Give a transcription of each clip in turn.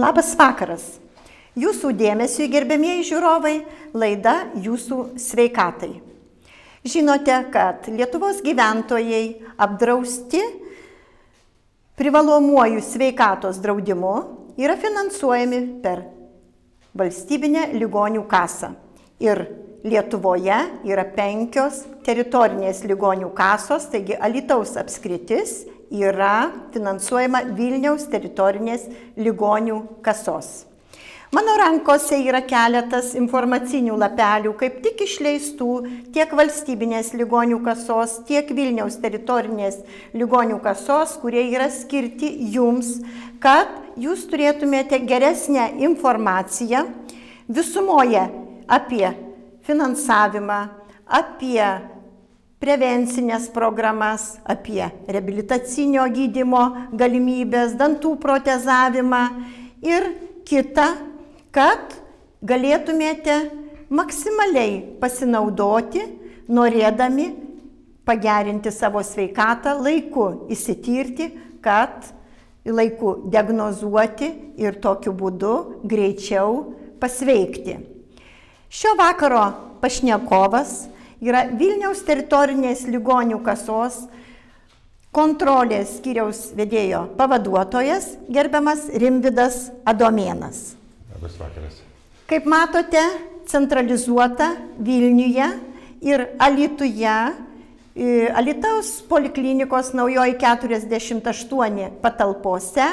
Labas vakaras. Jūsų dėmesiui, gerbiamieji žiūrovai, laida Jūsų sveikatai. Žinote, kad Lietuvos gyventojai apdrausti privalomuoju sveikatos draudimu yra finansuojami per valstybinę ligonių kasą. Ir Lietuvoje yra 5 teritorinės ligonių kasos, taigi Alytaus apskritis yra finansuojama Vilniaus teritorinės ligonių kasos. Mano rankose yra keletas informacinių lapelių, kaip tik išleistų tiek valstybinės ligonių kasos, tiek Vilniaus teritorinės ligonių kasos, kurie yra skirti jums, kad jūs turėtumėte geresnę informaciją visumoje apie finansavimą, apie prevencinės programas, apie reabilitacinio gydymo galimybės, dantų protezavimą ir kita, kad galėtumėte maksimaliai pasinaudoti, norėdami pagerinti savo sveikatą, laiku išsitirti, kad laiku diagnozuoti ir tokiu būdu greičiau pasveikti. Šio vakaro pašnekovas yra Vilniaus teritorinės ligonių kasos kontrolės skyriaus vedėjo pavaduotojas, gerbiamas Rimvydas Adomėnas. Labas vakaras. Kaip matote, centralizuota Vilniuje ir Alytuje, Alytaus poliklinikos naujoji 48 patalpose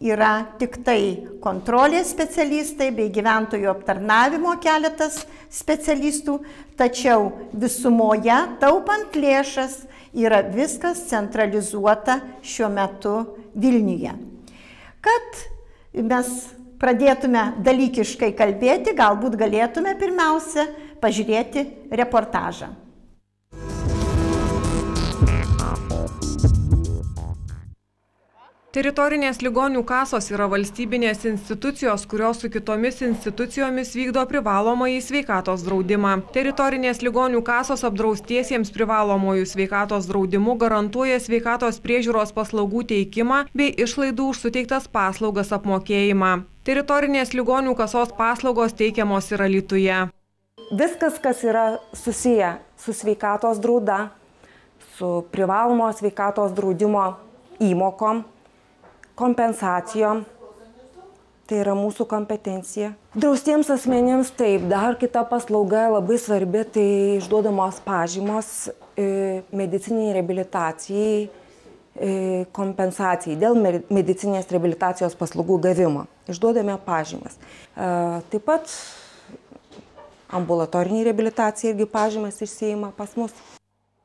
yra tik tai kontrolės specialistai bei gyventojų aptarnavimo keletas specialistų, tačiau visumoje, taupant lėšas, yra viskas centralizuota šiuo metu Vilniuje. Kad mes pradėtume dalykiškai kalbėti, galbūt galėtume pirmiausia pažiūrėti reportažą. Teritorinės ligonių kasos yra valstybinės institucijos, kurios su kitomis institucijomis vykdo privalomąjį sveikatos draudimą. Teritorinės ligonių kasos apdraustiesiems privalomojų sveikatos draudimu garantuoja sveikatos priežiūros paslaugų teikimą bei išlaidų už suteiktas paslaugas apmokėjimą. Teritorinės ligonių kasos paslaugos teikiamos ir Alytuje. Viskas, kas yra susiję su sveikatos drauda, su privalomo sveikatos draudimo įmokom, kompensacijom, tai yra mūsų kompetencija. Draustiems asmenims taip, dar kita paslauga labai svarbi, tai išduodamos pažymos medicininiai reabilitacijai, kompensacijai dėl medicinės reabilitacijos paslaugų gavimo. Išduodame pažymas. Taip pat ambulatoriniai reabilitacijai irgi pažymas išsiima pas mus.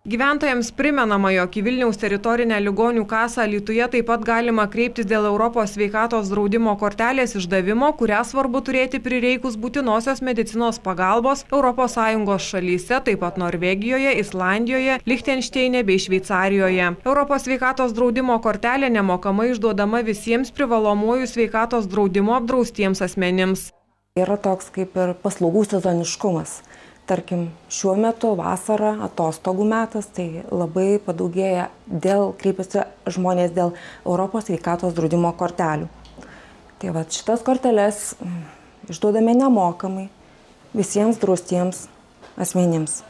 Gyventojams primenama, jog į Vilniaus teritorinę ligonių kasą Alytuje taip pat galima kreiptis dėl Europos sveikatos draudimo kortelės išdavimo, kurią svarbu turėti prireikus būtinosios medicinos pagalbos ES šalyse, taip pat Norvegijoje, Islandijoje, Lichtenšteine bei Šveicarijoje. Europos sveikatos draudimo kortelė nemokamai išduodama visiems privalomuoju sveikatos draudimo apdraustiems asmenims. Yra toks kaip ir paslaugų sezoniškumas. Tarkim, šiuo metu vasara, atostogų metas, tai labai padaugėja kreipiasi žmonės dėl Europos sveikatos draudimo kortelių. Tai va, šitas korteles išduodame nemokamai visiems draustiems asmenims.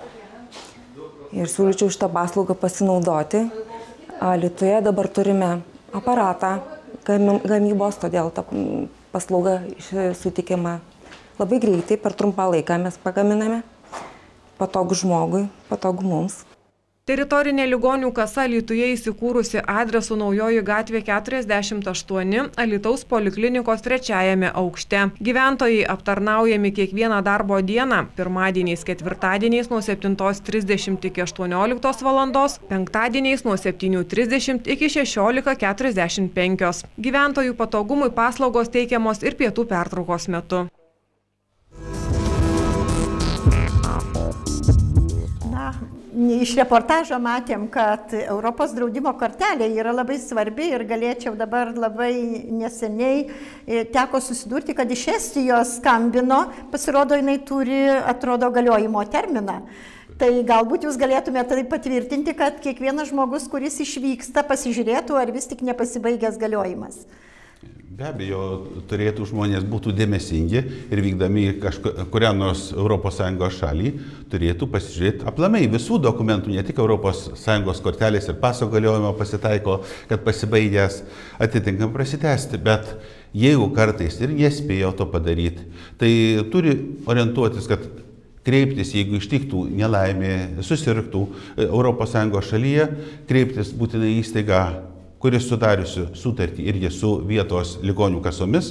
Ir siūlyčiau šitą paslaugą pasinaudoti. Alytuje dabar turime aparatą gamybos, todėl ta paslauga suteikiama labai greitai, per trumpą laiką mes pagaminame. Patogu žmogui, patogu mums. Teritorinė ligonių kasa Alytuje įsikūrusi adresu Naujoji gatvė 48, Alytaus poliklinikos 3 aukšte. Gyventojai aptarnaujami kiekvieną darbo dieną, pirmadieniais, ketvirtadieniais nuo 7:30 iki 18 valandos, penktadieniais nuo 7:30 iki 16:45. Gyventojų patogumui paslaugos teikiamos ir pietų pertraukos metu. Iš reportažo matėm, kad Europos draudimo kortelė yra labai svarbi ir galėčiau dabar labai neseniai teko susidurti, kad iš Estijos skambino, pasirodo, jinai turi, atrodo, galiojimo terminą. Tai galbūt jūs galėtumėte tai patvirtinti, kad kiekvienas žmogus, kuris išvyksta, pasižiūrėtų, ar vis tik nepasibaigęs galiojimas. Be abejo, turėtų žmonės būtų dėmesingi ir vykdami kurią nors ES šalį turėtų pasižiūrėti aplamai visų dokumentų, ne tik ES kortelės ir paso galiojimo pasitaiko, kad pasibaigęs atitinkam prasitęsti, bet jeigu kartais ir nespėjo to padaryti, tai turi orientuotis, kad kreiptis, jeigu ištiktų nelaimė, susirgtų ES šalyje, kreiptis būtinai įstaigą, kuris sudariusi sutartį irgi su vietos ligonių kasomis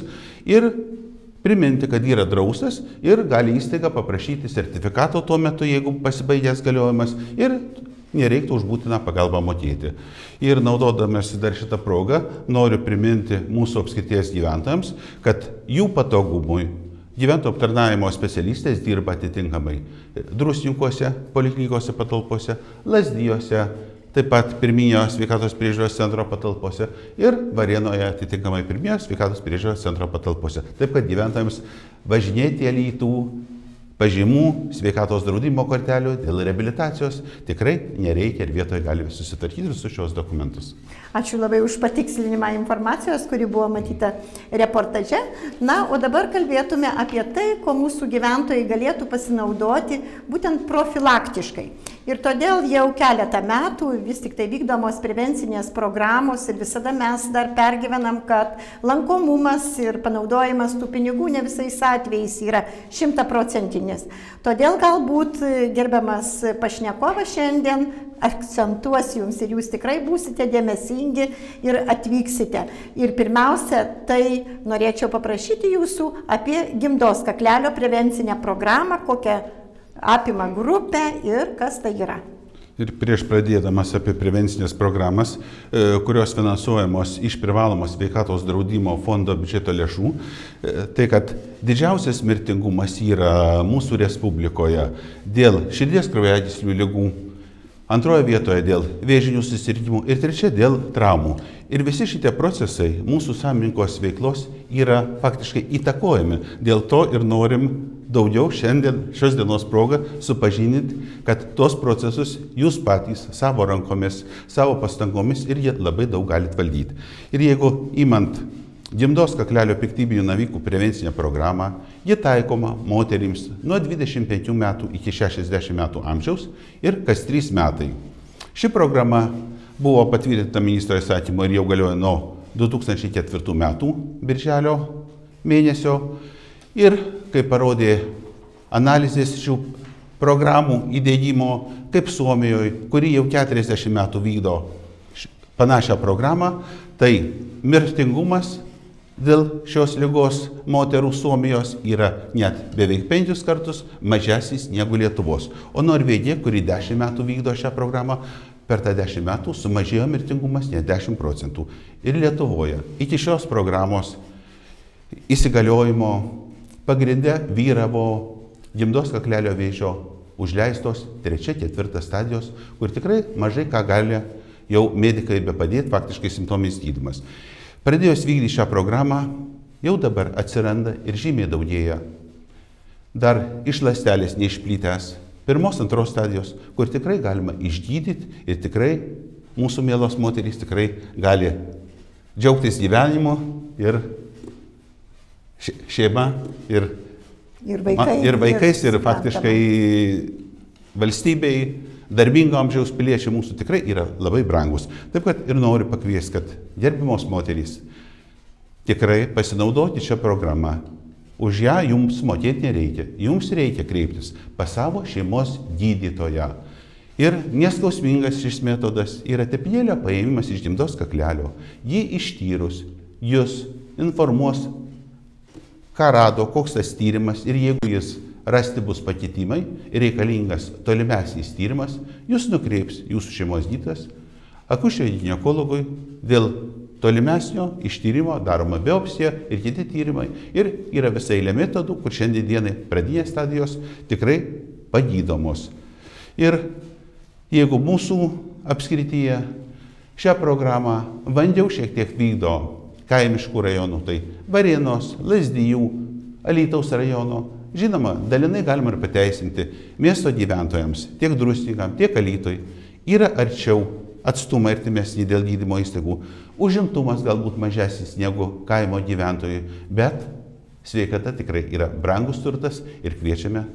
ir priminti, kad yra draustas ir gali įstaiga paprašyti sertifikato tuo metu, jeigu pasibaigęs galiojimas ir nereiktų už būtiną pagalbą mokėti. Ir naudodamasi dar šitą progą, noriu priminti mūsų apskrities gyventojams, kad jų patogumui gyventojų aptarnavimo specialistės dirba atitinkamai Druskininkuose, poliklinikose patalpose, Lazdijuose, taip pat pirminio sveikatos priežiūros centro patalpose ir Varėnoje atitinkamai pirminio sveikatos priežiūros centro patalpose. Taip kad gyventojams važinėti Alytų pažymų, sveikatos draudimo kortelių dėl reabilitacijos tikrai nereikia ir vietoje gali susitvarkyti visus šios dokumentus. Ačiū labai už patikslinimą informacijos, kuri buvo matyta reportaže. Na, o dabar kalbėtume apie tai, ko mūsų gyventojai galėtų pasinaudoti būtent profilaktiškai. Ir todėl jau keletą metų vis tik tai vykdomos prevencinės programos ir visada mes dar pergyvenam, kad lankomumas ir panaudojimas tų pinigų ne visais atvejais yra 100%. Todėl galbūt gerbiamas pašnekovas šiandien akcentuos jums ir jūs tikrai būsite dėmesingi ir atvyksite. Ir pirmiausia, tai norėčiau paprašyti jūsų apie gimdos kaklelio prevencinę programą, kokią apima grupę ir kas tai yra. Ir prieš pradėdamas apie prevencinės programas, kurios finansuojamos iš privalomos sveikatos draudimo fondo biudžeto lėšų, tai kad didžiausias mirtingumas yra mūsų Respublikoje dėl širdies kraujagyslių ligų, antroje vietoje dėl vėžinių susirgimų ir trečia dėl traumų. Ir visi šitie procesai mūsų sąjungos veiklos yra faktiškai įtakojami. Dėl to ir norim daugiau šiandien šios dienos progą supažindinti, kad tos procesus jūs patys savo rankomis, savo pastangomis ir jie labai daug galite valdyti. Ir jeigu imant gimdos kaklelio piktybinių navikų prevencinę programą, ji taikoma moterims nuo 25 metų iki 60 metų amžiaus ir kas 3 metai. Ši programa buvo patvirtinta ministro įsakymo ir jau galioja nuo 2004 metų birželio mėnesio. Ir, kaip parodė analizės šių programų įdėjimo, kaip Suomijoje, kuri jau 40 metų vykdo panašią programą, tai mirtingumas dėl šios ligos moterų Suomijos yra net beveik 5 kartus mažesnis negu Lietuvos. O Norvegija, kuri 10 metų vykdo šią programą, per tą 10 metų sumažėjo mirtingumas net 10%. Ir Lietuvoje iki šios programos įsigaliojimo pagrinde vyravo gimdos kaklelio vėžio užleistos 3-4 stadijos, kur tikrai mažai ką gali jau medikai be padėti, faktiškai simptominis gydymas. Pradėjus vykdyti šią programą, jau dabar atsiranda ir žymiai daugėja dar iš ląstelės neišplytęs 1-2 stadijos, kur tikrai galima išgydyti ir tikrai mūsų mielos moterys tikrai gali džiaugtis gyvenimu ir šeima ir vaikais ir faktiškai valstybei, darbingo amžiaus piliečiai mūsų tikrai yra labai brangus. Taip kad ir noriu pakviesti, kad gerbimos moterys tikrai pasinaudoti šią programą. Už ją jums mokėti nereikia. Jums reikia kreiptis pas savo šeimos gydytoją. Ir neskausmingas šis metodas yra tepinėlio paėmimas iš gimdos kaklelio. Jį ištyrus, jūs informuos, ką rado, koks tas tyrimas ir jeigu jis rasti bus pakitimai ir reikalingas tolimesnis tyrimas, jūs nukreips jūsų šeimos gydytojas akušerio ginekologui dėl tolimesnio ištyrimo, daroma biopsija ir kiti tyrimai. Ir yra visai eilė metodų, kur šiandien dienai pradinės stadijos tikrai pagydomos. Ir jeigu mūsų apskrityje šią programą vangiau šiek tiek vykdo kaimiškų rajonų, tai Varėnos, Lazdijų, Alytaus rajono. Žinoma, dalinai galima ir pateisinti miesto gyventojams, tiek Druskininkam, tiek Alytui. Yra arčiau atstumai artimesni dėl gydymo įstaigų, užimtumas galbūt mažesnis negu kaimo gyventojų, bet sveikata tikrai yra brangus turtas ir kviečiame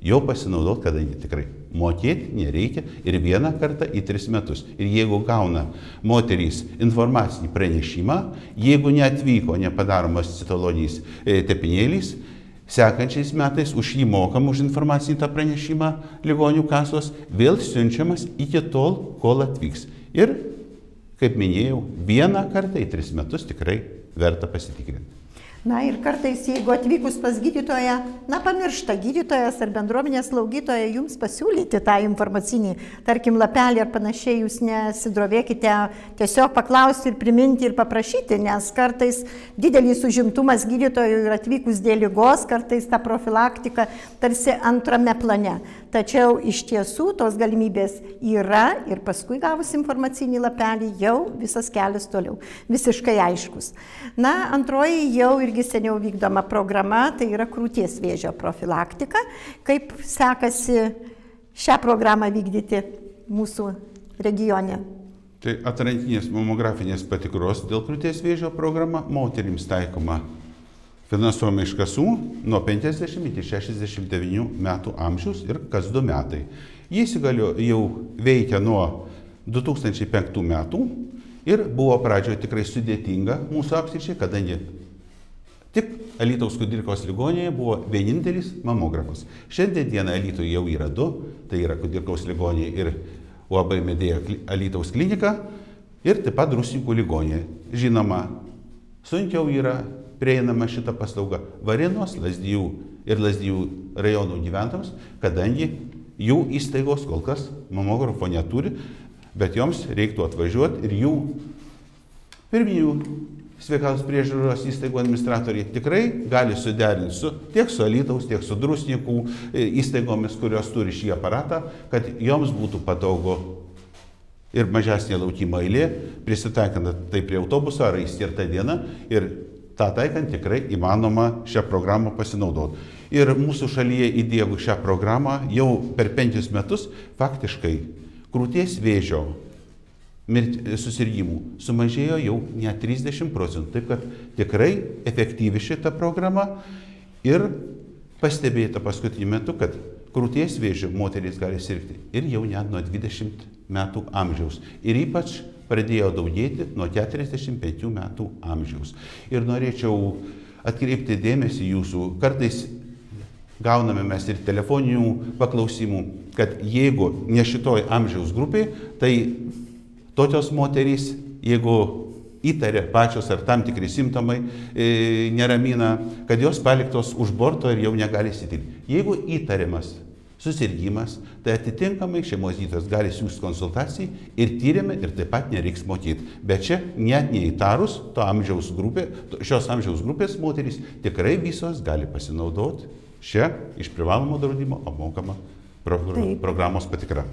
jau pasinaudoti, kadangi tikrai mokėti nereikia ir vieną kartą į 3 metus. Ir jeigu gauna moterys informacinį pranešimą, jeigu neatvyko nepadaromas citologiniais tepinėliais, sekančiais metais už jį mokam už informacinį tą pranešimą ligonių kasos, vėl siunčiamas iki tol, kol atvyks. Ir, kaip minėjau, vieną kartą į 3 metus tikrai verta pasitikrinti. Na ir kartais, jeigu atvykus pas gydytoją, pamiršta gydytojas ar bendruomenės slaugytoja jums pasiūlyti tą informacinį, tarkim, lapelį ar panašiai, jūs nesidrovėkite tiesiog paklausti ir priminti ir paprašyti, nes kartais didelis užimtumas gydytojų ir atvykus dėl ligos, kartais ta profilaktika tarsi antrame plane. Tačiau iš tiesų tos galimybės yra ir paskui gavus informacinį lapelį jau visas kelias toliau, visiškai aiškus. Na, antroji jau irgi seniau vykdoma programa, tai yra krūties vėžio profilaktika. Kaip sekasi šią programą vykdyti mūsų regione? Tai atrankinės mamografinės patikros dėl krūties vėžio programa moterims taikoma finansuojama iš kasų nuo 50 iki 69 metų amžiaus ir kas 2 metai. Jis jau veikia nuo 2005 metų ir buvo pradžioje tikrai sudėtinga mūsų apskričiai, kadangi tik Alytaus Kudirkos ligoninėje buvo vienintelis mamografas. Šiandien dieną Alytuje jau yra 2, tai yra Kudirkos ligoninė ir UAB Medėja Alytaus klinika ir taip pat Druskininkų ligoninė. Žinoma, sunkiau yra prieinama šita paslauga Varėnos, Lazdijų ir Lazdijų rajonų gyventojams, kadangi jų įstaigos kol kas mamografo neturi, bet joms reiktų atvažiuoti ir jų pirminių sveikatos priežiūros įstaigų administratoriai tikrai gali suderinti tiek su Alytaus, tiek su Druskininkų įstaigomis, kurios turi šį aparatą, kad joms būtų patogu ir mažesnė laukimo eilė, prisitaikant tai prie autobuso ar įskirtą dieną ir tą taikant tikrai įmanoma šią programą pasinaudoti. Ir mūsų šalyje įdiegus šią programą jau per 5 metus faktiškai krūties vėžio susirgimų sumažėjo jau net 30%. Taip kad tikrai efektyvi šita programa ir pastebėta paskutiniu metu, kad krūties vėžio moterys gali sirgti ir jau net nuo 20 metų amžiaus. Ir ypač pradėjo daugėti nuo 45 metų amžiaus. Ir norėčiau atkreipti dėmesį jūsų, kartais gauname mes ir telefoninių paklausimų, kad jeigu ne šitoj amžiaus grupėje, tai tokios moterys, jeigu įtarė pačios ar tam tikri simptomai neramina, kad jos paliktos už borto ir jau negali įsitikrinti. Jeigu įtariamas susirgimas, tai atitinkamai šeimos gydytojas gali siųsti konsultacijai ir tyrimą ir taip pat nereiks mokėti. Bet čia net neįtarus šios amžiaus grupės moterys tikrai visos gali pasinaudoti šią iš privalomo draudimo apmokamą programos patikrą.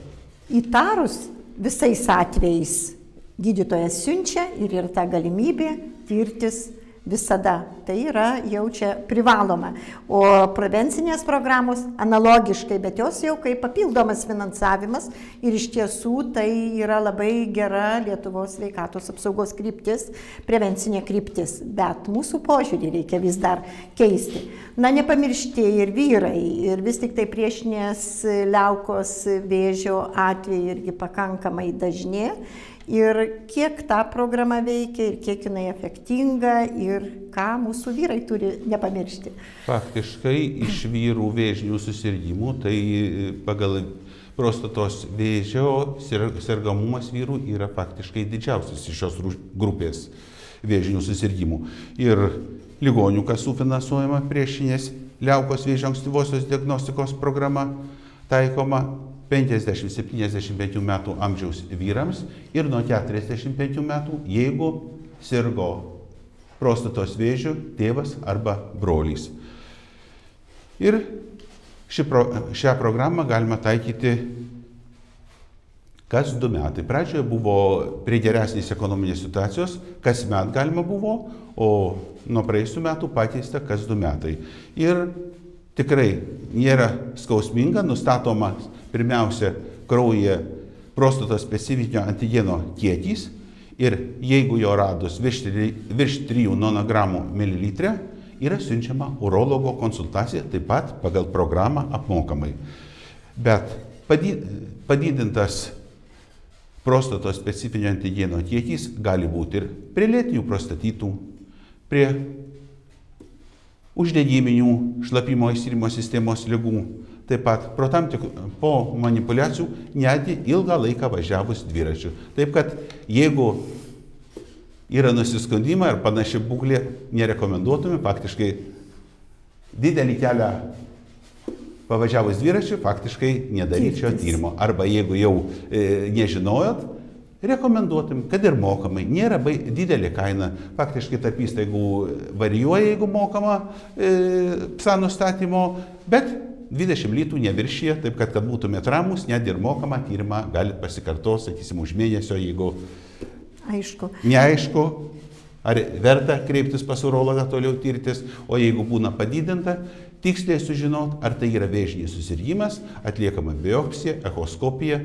Įtarus visais atvejais gydytojas siunčia ir yra ta galimybė tirtis visada. Tai yra jau čia privaloma. O prevencinės programos analogiškai, bet jos jau kaip papildomas finansavimas ir iš tiesų tai yra labai gera Lietuvos sveikatos apsaugos kryptis, prevencinė kryptis. Bet mūsų požiūrį reikia vis dar keisti. Na, nepamiršti ir vyrai, ir vis tik tai priešinės liaukos vėžio atvejai irgi pakankamai dažnė. Ir kiek ta programa veikia, ir kiek jinai efektinga, ir ką mūsų vyrai turi nepamiršti. Faktiškai iš vyrų vėžinių susirgymų, tai pagal prostatos vėžio sergamumas vyrų yra faktiškai didžiausias iš šios grupės vėžinių susirgymų. Ir ligonių kasų finansuojama priešinės liaukos vėžio ankstyvosios diagnostikos programa taikoma 50-75 metų amžiaus vyrams ir nuo 45 metų, jeigu sirgo prostatos vėžiu tėvas arba brolys. Ir šią programą galima taikyti kas 2 metai. Pradžioje buvo prie geresnės ekonominės situacijos, kasmet galima buvo, o nuo praėjusių metų pakeista kas 2 metai. Ir tikrai nėra skausminga, nustatoma pirmiausia kraujyje prostatos specifinio antigeno kiekis ir jeigu jo radus virš 3 nanogramų mililitre, yra siunčiama urologo konsultacija, taip pat pagal programą apmokamai. Bet padidintas prostatos specifinio antigeno kiekis gali būti ir prie lėtinių prostatitų, prie uždegiminių šlapimo išskyrimo sistemos ligų, taip pat po manipulacijų netgi ilgą laiką važiavus dviračiu. Taip kad jeigu yra nusiskundimai ar panaši būklė, nerekomenduotume faktiškai didelį kelią pavažiavus dviračiu, faktiškai nedaryti šio tyrimo. Arba jeigu jau nežinojot, rekomenduotum, kad ir mokamai. Nėra didelė kaina. Faktiškai tarp įstaigų varijuoja, jeigu mokama PSA nustatymo, bet 20 litų neviršyje, taip kad būtumėt ramus, net ir mokamą tyrimą galit pasikartoti, sakysim, už mėnesio, jeigu neaišku, ar verta kreiptis pas urologą toliau tirtis, o jeigu būna padidinta, tiksliai sužinot, ar tai yra vėžinis susirgimas, atliekama biopsija, echoskopija,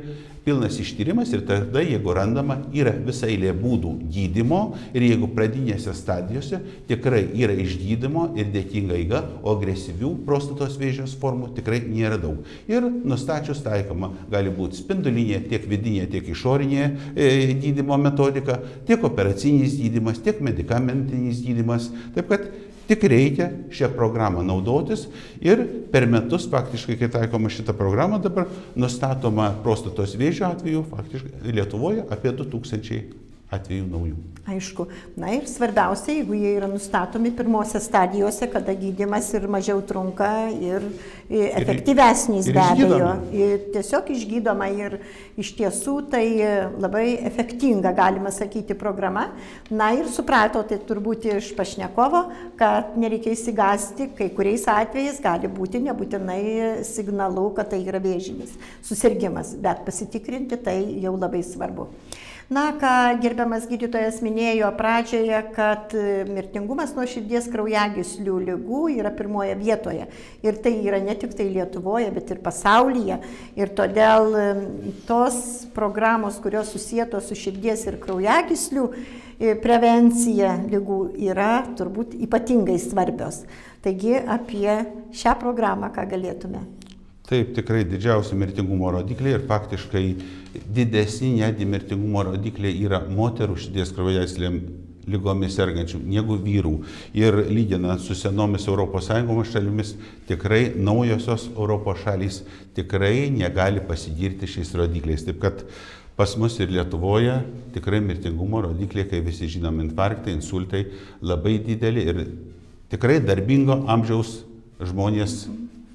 pilnas ištyrimas ir tada, jeigu randama, yra visa eilė būdų gydymo ir jeigu pradinėse stadijose tikrai yra išgydymo ir dėkinga eiga, o agresyvių prostatos vėžios formų tikrai nėra daug. Ir nustačius taikoma gali būti spindulinė, tiek vidinė, tiek išorinė gydymo metodika, tiek operacinis gydymas, tiek medikamentinis gydymas. Taip kad tik reikia šią programą naudotis ir per metus faktiškai, kai taikoma šitą programą, dabar nustatoma prostatos vėžio atveju faktiškai Lietuvoje apie 2000 atvejų naujų. Aišku. Na ir svarbiausia, jeigu jie yra nustatomi pirmose stadijose, kada gydymas ir mažiau trunka ir efektyvesnis be abejo. Tiesiog išgydoma ir iš tiesų tai labai efektinga, galima sakyti, programa. Na ir suprato, tai turbūt iš pašnekovo, kad nereikia įsigąsti, kai kuriais atvejais gali būti nebūtinai signalu, kad tai yra vėžinis susirgimas, bet pasitikrinti tai jau labai svarbu. Na, ką gerbiamas gydytojas minėjo pradžioje, kad mirtingumas nuo širdies kraujagyslių ligų yra pirmoje vietoje. Ir tai yra ne tik tai Lietuvoje, bet ir pasaulyje. Ir todėl tos programos, kurios susietos su širdies ir kraujagyslių prevencija ligų yra turbūt ypatingai svarbios. Taigi apie šią programą ką galėtume? Taip, tikrai didžiausi mirtingumo rodikliai ir faktiškai didesni netgi mirtingumo rodikliai yra moterų širdies kraujagyslėm ligomis sergančių negu vyrų. Ir lyginant su senomis ES šalimis, tikrai naujosios Europos šalys tikrai negali pasigirti šiais rodikliais. Taip kad pas mus ir Lietuvoje tikrai mirtingumo rodikliai, kai visi žinom, infarktai, insultai labai dideli ir tikrai darbingo amžiaus žmonės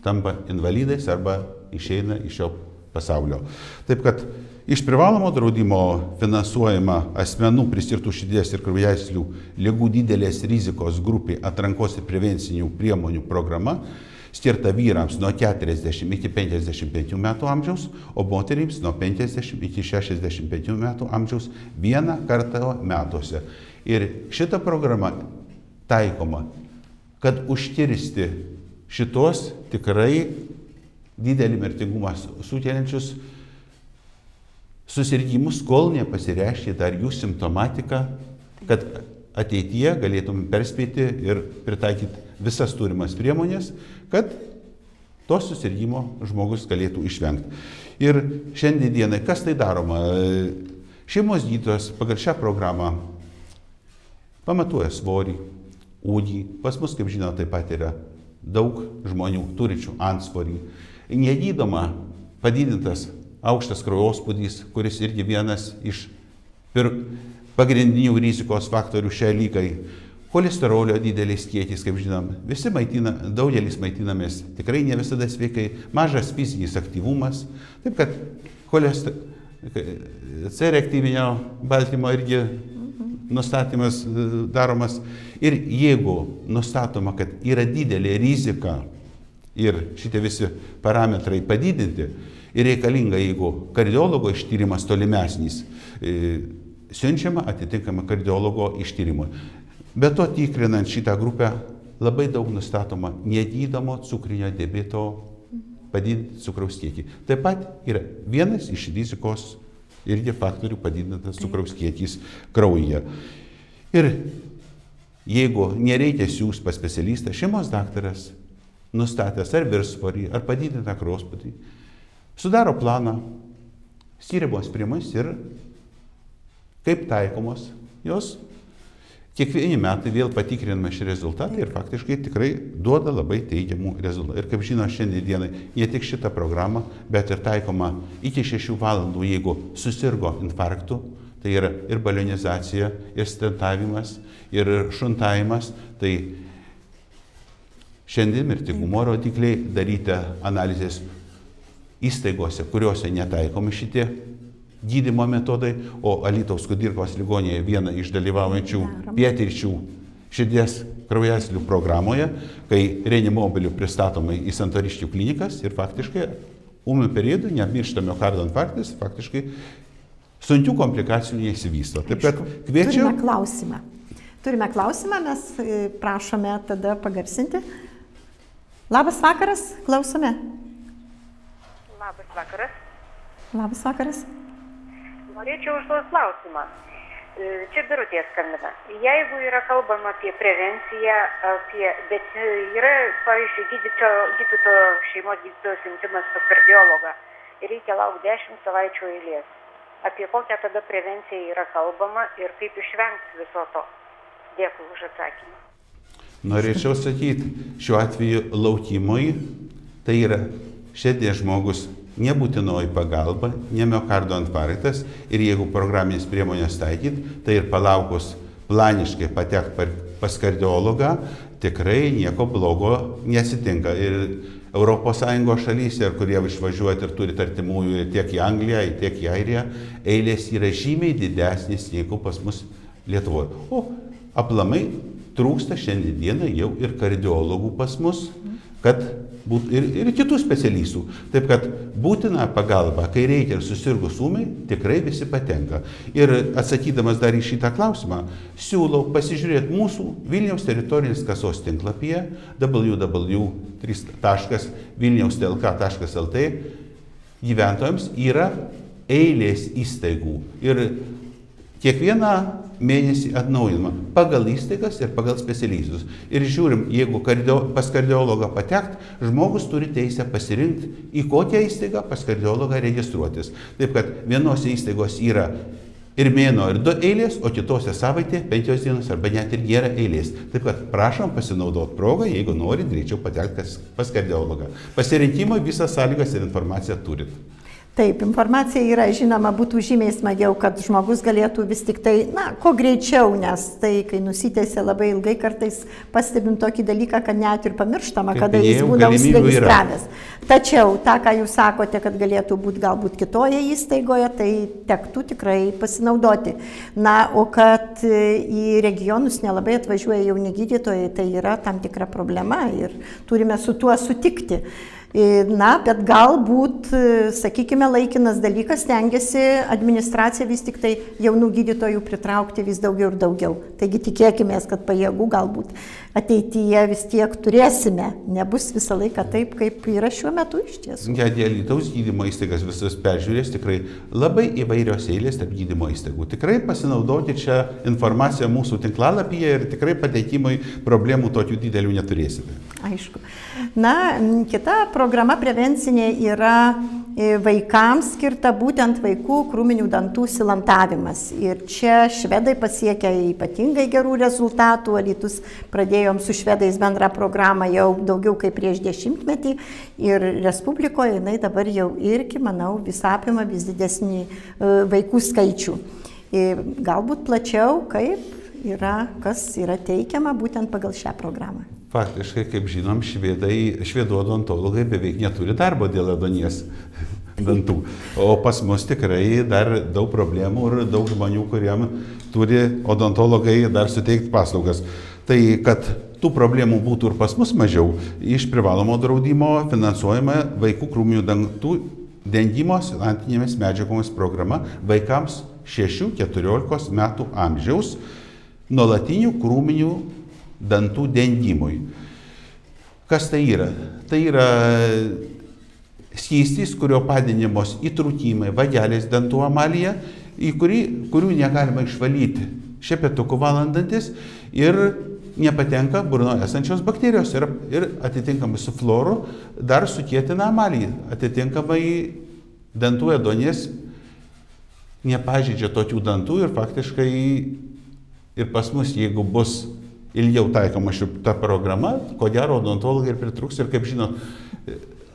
tampa invalidais arba išeina iš šio pasaulio. Taip kad iš privalomo draudimo finansuojama asmenų priskirtų širdies ir kraujagyslių ligų didelės rizikos grupė atrankos ir prevencinių priemonių programa skirta vyrams nuo 40 iki 55 metų amžiaus, o moterims nuo 50 iki 65 metų amžiaus vieną kartą metuose. Ir šita programa taikoma, kad užkirsti šitos tikrai didelį mirtingumą sukeliančius susirgimus, kol nepasireiškia dar jų simptomatika, kad ateityje galėtume perspėti ir pritaikyti visas turimas priemonės, kad to susirgimo žmogus galėtų išvengti. Ir šiandien dienai, kas tai daroma? Šeimos gydytojas pagal šią programą pamatuoja svorį, ūgį. Pas mus, kaip žinot, taip pat yra daug žmonių turinčių antsvorį. Negydoma padidintas aukštas kraujospūdis, kuris irgi vienas iš pagrindinių rizikos faktorių šiai lygai. Cholesterolio didelis kiekis, kaip žinom, daugelis maitinamės tikrai ne visada sveikai, mažas fizinis aktyvumas, taip kad C reaktyvinio baltymo irgi nustatymas daromas. Ir jeigu nustatoma, kad yra didelė rizika ir šitie visi parametrai padidinti, ir reikalinga, jeigu kardiologo ištyrimas tolimesnis, siunčiama atitinkama kardiologo ištyrimui. Be to, tikrinant šitą grupę, labai daug nustatoma negydomo cukrinio diabeto padidinti cukraus kiekį. Taip pat yra vienas iš rizikos irgi faktorių padidintas cukraus kiekis kraujyje. Ir jeigu nereikia siųsti pas specialistą, šeimos daktaras, nustatęs ar viršsvorį, ar padidintą kraujospūdį, sudaro planą, skiriamos priemonės ir kaip taikomos jos. Kiekvieni metai vėl patikriname šį rezultatą ir faktiškai tikrai duoda labai teigiamų rezultatų. Ir kaip žino, šiandien dienai ne tik šitą programą, bet ir taikoma iki 6 valandų, jeigu susirgo infarktu, tai yra ir balionizacija, ir stentavimas, ir šuntavimas. Tai šiandien mirtingumo rodikliai daryti analizės įstaigose, kuriuose netaikomi šitie gydymo metodai, o Alytaus Kudirkos ligoninėje viena iš dalyvaujančių pietryčių širdies kraujagyslių programoje, kai reanimobiliu pristatoma į Santariškių klinikas ir faktiškai ūmiu periodu, neapmiršta miokardo infarktas, faktiškai sunkių komplikacijų neįsivysto. Taip kad kviečiu. Turime klausimą, mes prašome tada pagarsinti. Labas vakaras, klausome. Labas vakaras. Labas vakaras. Norėčiau užduoti klausimą. Čia Birutė skambina. Jeigu yra kalbama apie prevenciją, bet yra, pavyzdžiui, gydytojo, šeimos gydytojo siuntimas pas kardiologą ir reikia laukti 10 savaičių eilės. Apie kokią tada prevenciją yra kalbama ir kaip išvengti viso to? Dėkui už atsakymą. Norėčiau sakyti, šiuo atveju laukimui tai yra šiandien žmogus nebūtinoji pagalba, ne miokardo infarktas ir jeigu programinės priemonės taikyti, tai ir palaukus planiškai patekti pas kardiologą, tikrai nieko blogo nesitinka. Ir ES šalyse, kurie išvažiuojat ir turi artimųjų tiek į Angliją, tiek į Airiją, eilės yra žymiai didesnės negu pas mus Lietuvoje. O aplamai trūksta šiandien dieną jau ir kardiologų pas mus, kad ir kitų specialistų. Taip kad būtina pagalba, kai reikia ir susirgus ūmiai, tikrai visi patenka. Ir atsakydamas dar į šitą klausimą, siūlau pasižiūrėti mūsų Vilniaus teritorinės kasos tinklapyje www.vilniaustlk.lt. Gyventojams yra eilės įstaigų ir kiekvieną mėnesį atnaujinama pagal įstaigas ir pagal specialistus. Ir žiūrim, jeigu pas kardiologą patekt, žmogus turi teisę pasirinkti, į kokią įstaigą pas kardiologą registruotis. Taip kad vienose įstaigos yra ir mėno, ir 2 eilės, o kitose savaitė 5 dienos arba net ir nėra eilės. Taip kad prašom pasinaudoti progą, jeigu norit greičiau patekti pas kardiologą. Pasirinkimo visas sąlygas ir informaciją turit. Taip, informacija yra žinoma, būtų žymiai smagiau, kad žmogus galėtų vis tik tai, kuo greičiau, nes tai, kai nusitęsia labai ilgai, kartais pastebim tokį dalyką, kad net ir pamirštama, kada jis būna užsiregistravęs. Tačiau tą, ką jūs sakote, kad galėtų būti galbūt kitoje įstaigoje, tai tektų tikrai pasinaudoti. O kad į regionus nelabai atvažiuoja jauni gydytojai, tai yra tam tikra problema ir turime su tuo sutikti. Bet galbūt, sakykime, laikinas dalykas, stengiasi administracija vis tik tai jaunų gydytojų pritraukti vis daugiau ir daugiau. Taigi tikėkime, kad pajėgų galbūt ateityje vis tiek turėsime. Nebus visą laiką taip, kaip yra šiuo metu iš tiesų. Alytaus gydymo įstaigas visus peržiūrės, tikrai labai įvairios eilės tarp gydymo įstaigų. Tikrai pasinaudoti čia informaciją mūsų tinklalapyje ir tikrai pateikimui problemų tokių didelių neturėsite. Aišku. Kita programa prevencinė yra vaikams skirta būtent vaikų krūminių dantų silantavimas. Ir čia švedai pasiekia ypatingai gerų rezultatų. Alytus pradėjom su švedais bendrą programą jau daugiau kaip prieš 10 metį. Ir Respublikoje jinai dabar jau irgi, manau, vis apima vis didesnį vaikų skaičių. Galbūt plačiau, kas yra teikiama būtent pagal šią programą. Faktiškai, kaip žinom, švedų odontologai beveik neturi darbo dėl ėduonies dantų. O pas mus tikrai dar daug problemų ir daug žmonių, kuriem turi odontologai dar suteikti paslaugas. Tai, kad tų problemų būtų ir pas mus mažiau, iš privalomo draudimo finansuojama vaikų krūminių dantų dengimo silantinėmis medžiagomis programa vaikams 6-14 metų amžiaus nuolatinių krūminių dantų dengimui. Kas tai yra? Tai yra skystys, kurio padinimos įtrūkimai, vagelės, dantų amalija, kurių negalima išvalyti šepetuku valandantis ir nepatenka burnoje esančios bakterijos ir atitinkamai su floru dar sukietina amalį. Atitinkamai dantų ėduonies nepažeidžia tokių dantų ir faktiškai ir pas mus, jeigu bus ilgiau taikoma šita programa, ko gero odontologai ir pritrūks. Ir kaip žinot,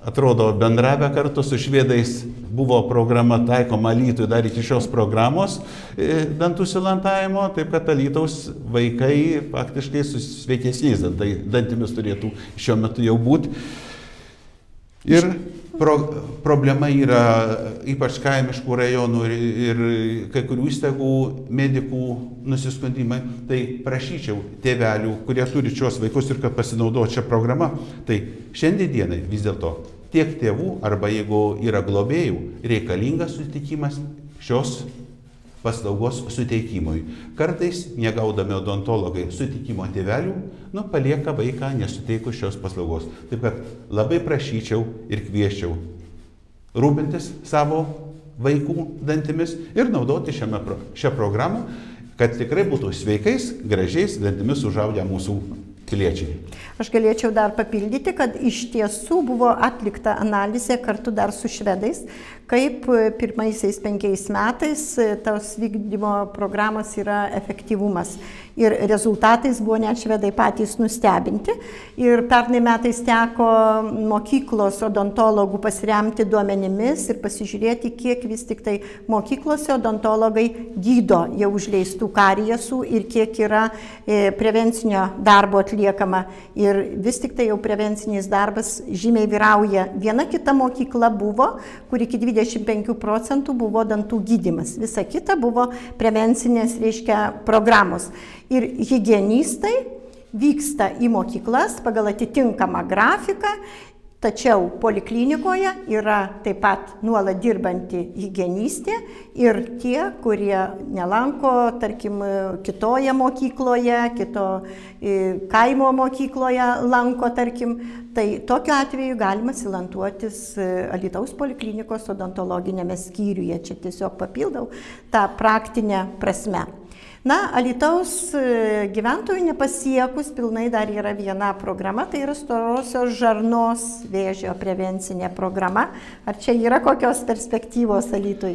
atrodo, bendravę kartu su švedais buvo programa taikoma Alytui dar iki šios programos dantų silantavimo, taip kad Alytaus vaikai faktiškai su sveikesniais dantimis turėtų šiuo metu jau būti. Ir problema yra ypač kaimiškų rajonų ir kai kurių įstaigų medikų nusiskundimai. Tai prašyčiau tėvelių, kurie turi šios vaikus ir kad pasinaudotų šią programą, tai šiandien dienai vis dėlto tiek tėvų arba jeigu yra globėjų, reikalingas sutikimas šios paslaugos suteikimui. Kartais, negaudami odontologai sutikimo tėvelių, palieka vaiką nesuteikus šios paslaugos. Taip kad labai prašyčiau ir kvieščiau rūpintis savo vaikų dantimis ir naudoti šią programą, kad tikrai būtų sveikais, gražiais dantimis užaugę mūsų piliečiai. Aš galėčiau dar papildyti, kad iš tiesų buvo atlikta analizė kartu dar su švedais, kaip pirmaisiais 5 metais tos vykdymo programos yra efektyvumas. Ir rezultatais buvo net švedai patys nustebinti. Ir pernai metais teko mokyklos odontologų pasiremti duomenimis ir pasižiūrėti, kiek vis tik tai mokyklose odontologai gydo jau užleistų kariesų ir kiek yra prevencinio darbo atliekama. Ir vis tik tai jau prevencinis darbas žymiai vyrauja. Viena kita mokykla buvo, kur iki 25% buvo dantų gydymas. Visa kita buvo prevencinės, programos. Ir higienistai vyksta į mokyklas pagal atitinkamą grafiką, tačiau poliklinikoje yra taip pat nuolat dirbanti higienistė ir tie, kurie nelanko, tarkim, kitoje mokykloje, kaimo mokykloje lanko, tarkim, tai tokiu atveju galima silantuotis Alytaus poliklinikos odontologinėme skyriuje. Čia tiesiog papildau tą praktinę prasme. Alytaus gyventojų nepasiekus pilnai dar yra viena programa, tai yra storosios žarnos vėžio prevencinė programa. Ar čia yra kokios perspektyvos Alytui?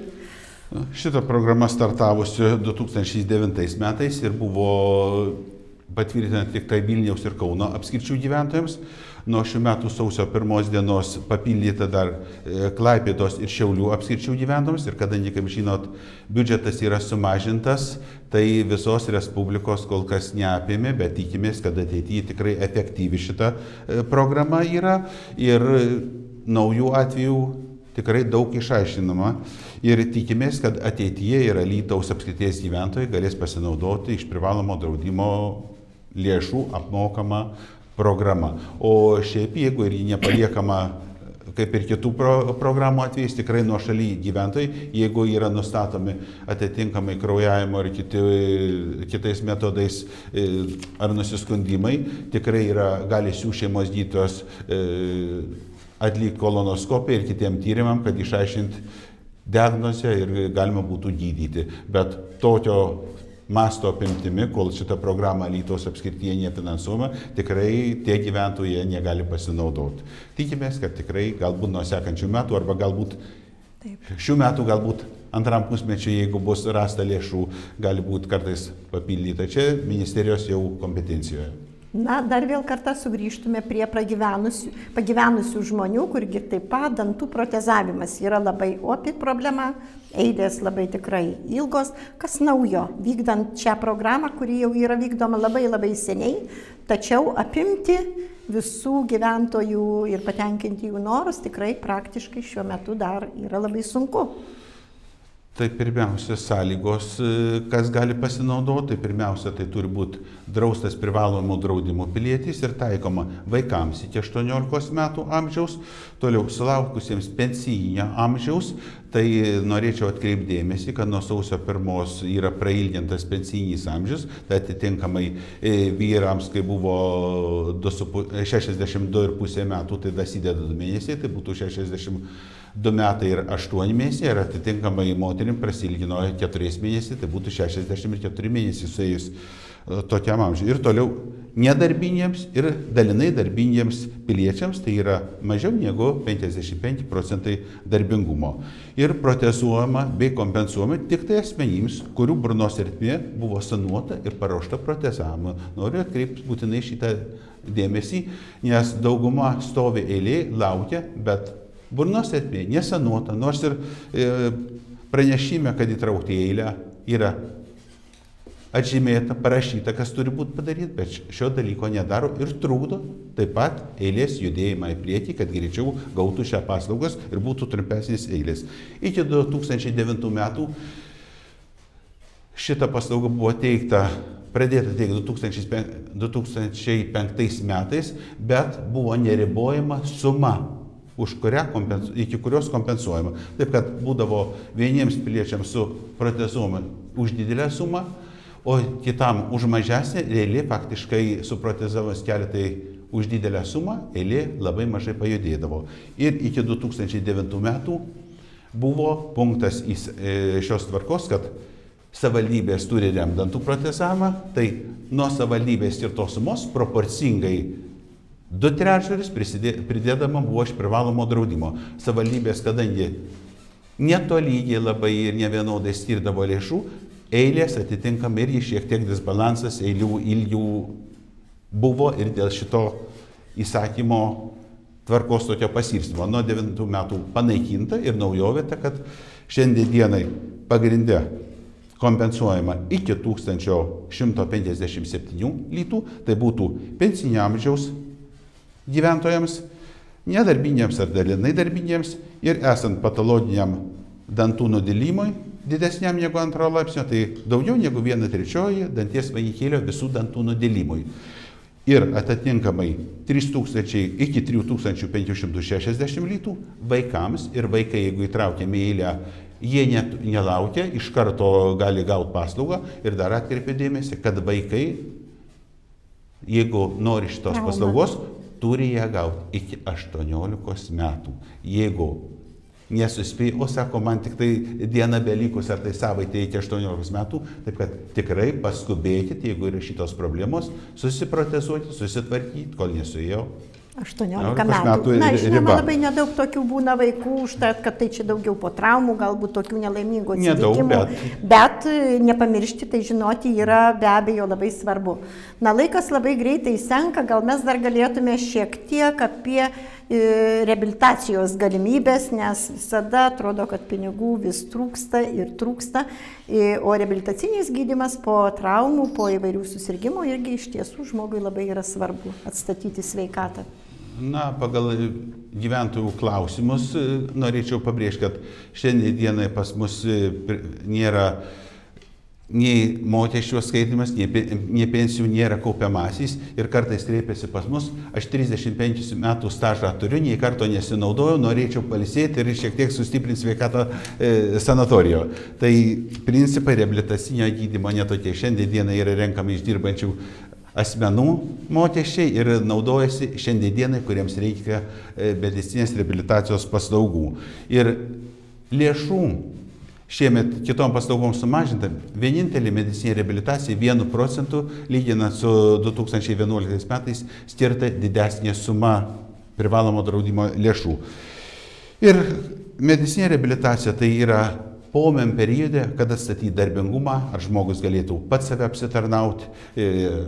Šita programa startavusi 2009 metais ir buvo patvirtinta tik tai Vilniaus ir Kauno apskričių gyventojams. Nuo šių metų sausio 1 dienos papildyta dar Klaipėdos ir Šiaulių apskričių gyventojams. Ir kadangi, kaip žinot, biudžetas yra sumažintas, tai visos Respublikos kol kas neapėmė, bet tikimės, kad ateityje tikrai efektyvi šita programa yra ir naujų atvejų tikrai daug išaiškinama. Ir tikimės, kad ateityje ir Alytaus apskrities gyventojai galės pasinaudoti iš privalomo draudimo lėšų apmokama programa. O šiaip, jeigu ir nepaliekama, kaip ir kitų programų atvejais, tikrai nuošaliai gyventojai, jeigu yra nustatomi atitinkamai kraujavimo ir kitais metodais ar nusiskundimai, tikrai gali siųsti šeimos gydytojas atlikti kolonoskopiją ir kitiem tyrimam, kad išaiškinti diagnozę ir galima būtų gydyti. Bet tokio masto apimtimi, kol šitą programą Alytaus apskrityje nefinansuojama, tikrai tie gyventojai negali pasinaudoti. Tikimės, kad tikrai galbūt nuo sekančių metų arba galbūt šių metų, galbūt antram pusmečiui, jeigu bus rasta lėšų, gali būti kartais papildyta. Čia ministerijos jau kompetencijoje. Dar vėl kartą sugrįžtume prie pagyvenusių žmonių, kurgi taip pat dantų protezavimas yra labai opi problema, eilės labai tikrai ilgos. Kas naujo, vykdant šią programą, kuri jau yra vykdoma labai seniai, tačiau apimti visų gyventojų ir patenkinti jų norus tikrai praktiškai šiuo metu dar yra labai sunku. Tai pirmiausia sąlygos, kas gali pasinaudoti, pirmiausia tai turi būti draustas privalomų draudimų pilietis ir taikoma vaikams iki 18 metų amžiaus, toliau sulaukusiems pensijinio amžiaus, tai norėčiau atkreipdėmėsi, kad nuo sausio 1 yra prailgintas pensijinis amžius, tai atitinkamai vyrams, kai buvo 62,5 metų, tai dasideda 2 mėnesiai, tai būtų 62 metai ir 8 mėnesiai, ir atitinkamai moterim prasilgino 4 mėnesiai, tai būtų 64 mėnesiai suėjus tokiam amžiui. Ir toliau nedarbinėms ir dalinai darbinėms piliečiams, tai yra mažiau negu 55% darbingumo. Ir protezuojama bei kompensuojama tik tai asmenims, kurių burnos ertmė buvo sanuota ir paruošta protezavimui. Noriu atkreipti būtinai šitą dėmesį, nes dauguma stovi eilė, laukia, bet burnos ertmė nesanuota, nors ir pranešime, kad įtraukti į eilę yra atžymėta, parašyta, kas turi būti padaryti, bet šio dalyko nedaro ir trukdo taip pat eilės judėjimą į priekį, kad greičiau gautų šią paslaugas ir būtų trumpesnės eilės. Iki 2009 metų šita paslauga buvo pradėta teikti 2005 metais, bet buvo neribojama suma, iki kurios kompensuojama. Taip, kad būdavo vieniems piliečiams su protezuojama už didelę sumą, o kitam už mažesnę, eilė faktiškai su protezavimas keletai už didelę sumą, eilė labai mažai pajudėdavo. Ir iki 2009 metų buvo punktas šios tvarkos, kad savivaldybės turi remti dantų protezavimą, tai nuo savivaldybės skirtos sumos proporcingai 2/3 pridedama buvo iš privalomo draudimo. Savivaldybės, kadangi netolygiai labai ir nevienodai skirdavo lėšų, eilės atitinkami ir šiek tiek disbalansas eilių ilgių buvo ir dėl šito įsakymo tvarkos tokio paskirstymo. Nuo 9 metų panaikinta ir naujovė ta, kad šiandien dienai pagrinde kompensuojama iki 1157 litų, tai būtų pensinio amžiaus gyventojams, nedarbinėms ar dalinai darbinėms ir esant patologiniam dantų nudilimui, didesniam negu 2 laipsnio, tai daugiau negu 1/3 danties vainikėlio visų dantų nudilimui. Ir atitinkamai 3000 iki 3560 litų vaikams ir vaikai, jeigu įtraukiami į eilę, jie nelaukia, iš karto gali gauti paslaugą ir dar atkreipia dėmesį, kad vaikai, jeigu nori šitos paslaugos, turi ją gauti iki 18 metų. Jeigu nesuspėja, o sako, man tik tai diena belikus ar tai savaitė iki 18 metų, taip kad tikrai paskubėkit, jeigu yra šitos problemos, susiprotezuoti, susitvarkyti, kol nesuėjo 18 metų. Na, žinoma, labai nedaug tokių būna vaikų, užtat, kad tai čia daugiau po traumų, galbūt tokių nelaimingų atsitikimų. Bet nepamiršti, tai žinoti yra be abejo labai svarbu. Na, laikas labai greitai senka, gal mes dar galėtume šiek tiek apie reabilitacijos galimybės, nes visada atrodo, kad pinigų vis trūksta ir trūksta, o reabilitacinis gydymas po traumų, po įvairių susirgymų irgi iš tiesų žmogui labai yra svarbu atstatyti sveikatą. Na, pagal gyventojų klausimus norėčiau pabrėžti, kad šiandien dienai pas mus nėra nei mokesčių skaitimas, nei pensijų nėra kaupiamasis ir kartais kreipiasi pas mus, aš 35 metų stažą turiu, nei karto nesinaudojau, norėčiau pailsėti ir šiek tiek sustiprinti sveikatą sanatorijoje. Tai principai reabilitacinio gydymo netokie. Šiandien dienai yra renkami iš dirbančių asmenų mokesčiai ir naudojasi šiandien dienai, kuriems reikia medicininės reabilitacijos paslaugų. Ir lėšų šiemet kitom paslaugom sumažinta, vienintelė medicininė reabilitacija 1% lyginant su 2011 metais skirta didesnė suma privalomo draudimo lėšų. Ir medicininė reabilitacija tai yra paumiam periode, kad atstatyti darbingumą, ar žmogus galėtų pats save apsitarnauti,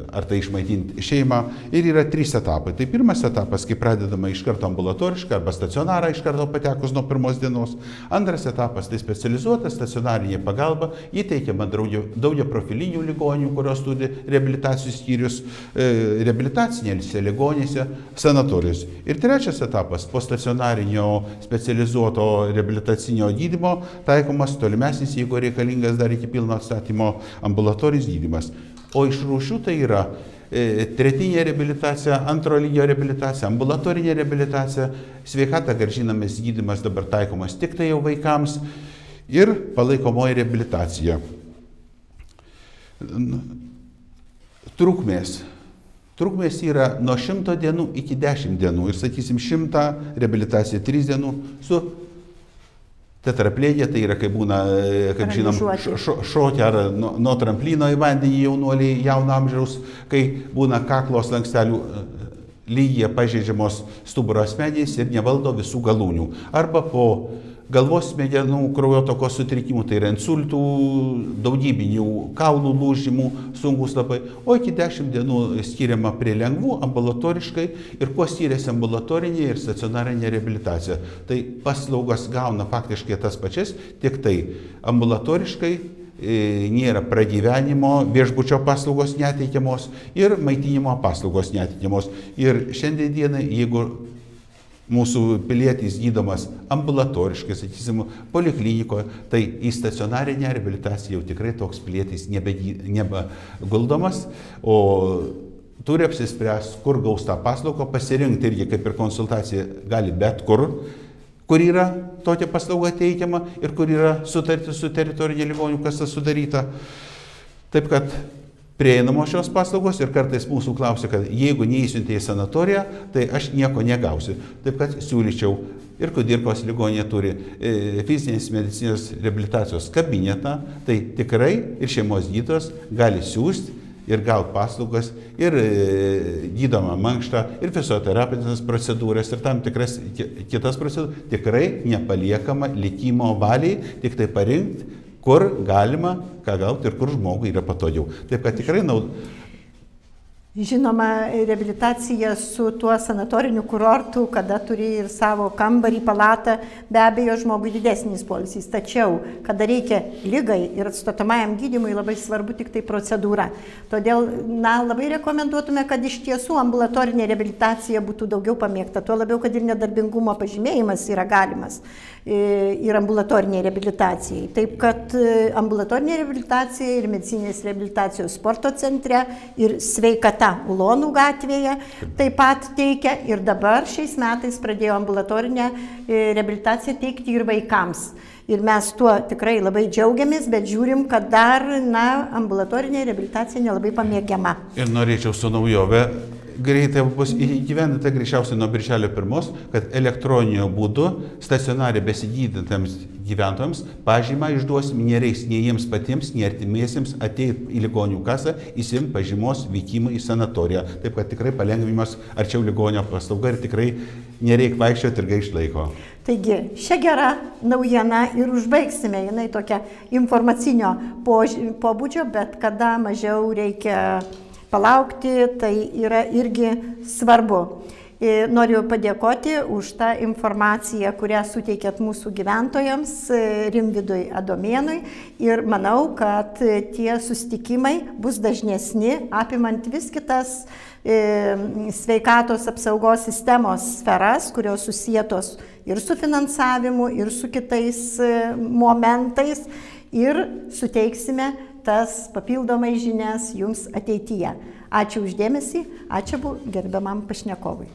ar tai išmaitinti šeimą. Ir yra 3 etapai. Tai pirmas etapas, kai pradedama iš karto ambulatoriškai arba stacionarą iš karto patekus nuo pirmos dienos. Antras etapas, tai specializuota stacionarinė pagalba, įteikiama daugiaprofilinių ligonių, kurios turi reabilitacijos skyrius, reabilitacinėse ligonėse, sanatorijos. Ir trečias etapas, po stacionarinio specializuoto reabilitacinio gydymo taikomas gydymas, tolimesnis, jeigu reikalingas dar iki pilno atstatymo, ambulatorinis gydymas. O iš rūšių tai yra tretinė reabilitacija, antro lygio reabilitacija, ambulatorinė reabilitacija, sveikatą grąžinamas gydymas dabar taikomas tik tai jau vaikams ir palaikomoji reabilitacija. Trukmės. Trukmės yra nuo 100 dienų iki 10 dienų ir, sakysim, 100 reabilitacija 3 dienų su tetraplegija, tai yra, kai būna, kaip žinom, šokia ar nuo tramplino į vandenį jaunuoliai jauno amžiaus, kai būna kaklo slankstelių lygyje pažeidžiamos stuburo smegenys ir nevaldo visų galūnių. Arba po galvos smegenų kraujotakos sutrikimų, tai yra insultų, daugybinių kaulų lūžimų, sunkus labai, o iki 10 dienų skiriama prie lengvų ambulatoriškai ir kuo skiriasi ambulatorinė ir stacionarinė reabilitacija. Tai paslaugas gauna faktiškai tas pačias, tik tai ambulatoriškai nėra pragyvenimo, viešbučio paslaugos neteikiamos ir maitinimo paslaugos neteikiamos. Ir šiandien dienai, jeigu mūsų pilietis gydomas ambulatoriškai, sakysim, poliklinikoje, tai į stacionarinę reabilitaciją jau tikrai toks pilietis nebeguldomas, o turi apsispręsti, kur gaus tą paslaugą, pasirinkti irgi kaip ir konsultacija gali bet kur yra tokia paslauga teikiama ir kur yra sutartis su teritorinė ligonių kasa sudaryta. Taip kad prieinamos šios paslaugos ir kartais mūsų klausia, kad jeigu neįsiuntė į sanatoriją, tai aš nieko negausiu. Taip kad siūlyčiau ir Kudirkos ligoninė turi fizinės medicinos reabilitacijos kabinetą, tai tikrai ir šeimos gydytojas gali siūsti ir gauti paslaugas, ir gydomą mankštą, ir fisioterapinės procedūras, ir tam tikras kitas procedūras, tikrai nepaliekama likimo valiai, tik tai parinkti, kur galima ką gauti ir kur žmogui yra patogiau. Taip kad tikrai Žinoma, reabilitacija su tuo sanatoriniu kurortu, kada turi ir savo kambarį, palatą, be abejo žmogui didesnis poilsis. Tačiau, kada reikia lygai ir atstatomajam gydymui, labai svarbu tik tai procedūra. Todėl, labai rekomenduotume, kad iš tiesų ambulatorinė reabilitacija būtų daugiau pamėgta. Tuo labiau, kad ir nedarbingumo pažymėjimas yra galimas ir ambulatoriniai reabilitacijai. Taip, kad ambulatorinė reabilitacija ir medicininės reabilitacijos sporto centre ir sveikata Ulonų gatvėje taip pat teikia ir dabar šiais metais pradėjo ambulatorinę reabilitaciją teikti ir vaikams. Ir mes tuo tikrai labai džiaugiamės, bet žiūrim, kad dar ambulatorinė reabilitacija nelabai pamėgiama. Ir norėčiau su naujove, greitai bus įgyvendinta greičiausiai nuo birželio 1, kad elektroniniu būdu stacionare besigydintiems gyventojams pažymą išduosim, nereiks nei jiems patiems, nei artimiesiems ateiti į ligonių kasą, įsiimti pažymos vykimą į sanatoriją. Taip kad tikrai palengvinimas arčiau ligonio paslauga ir tikrai nereik vaikščioti ir gaišti laiko. Taigi, šią gerą naujieną ir užbaigsime, jinai tokia informacinio pobūdžio, bet kada mažiau reikia palaukti, tai yra irgi svarbu. Noriu padėkoti už tą informaciją, kurią suteikėt mūsų gyventojams, Rimvydui Adomėnui, ir manau, kad tie susitikimai bus dažnesni, apimant vis kitas sveikatos apsaugos sistemos sferas, kurios susietos ir su finansavimu, ir su kitais momentais, ir suteiksime tas papildomai žinias jums ateityje. Ačiū už dėmesį, ačiū gerbiamam pašnekovui.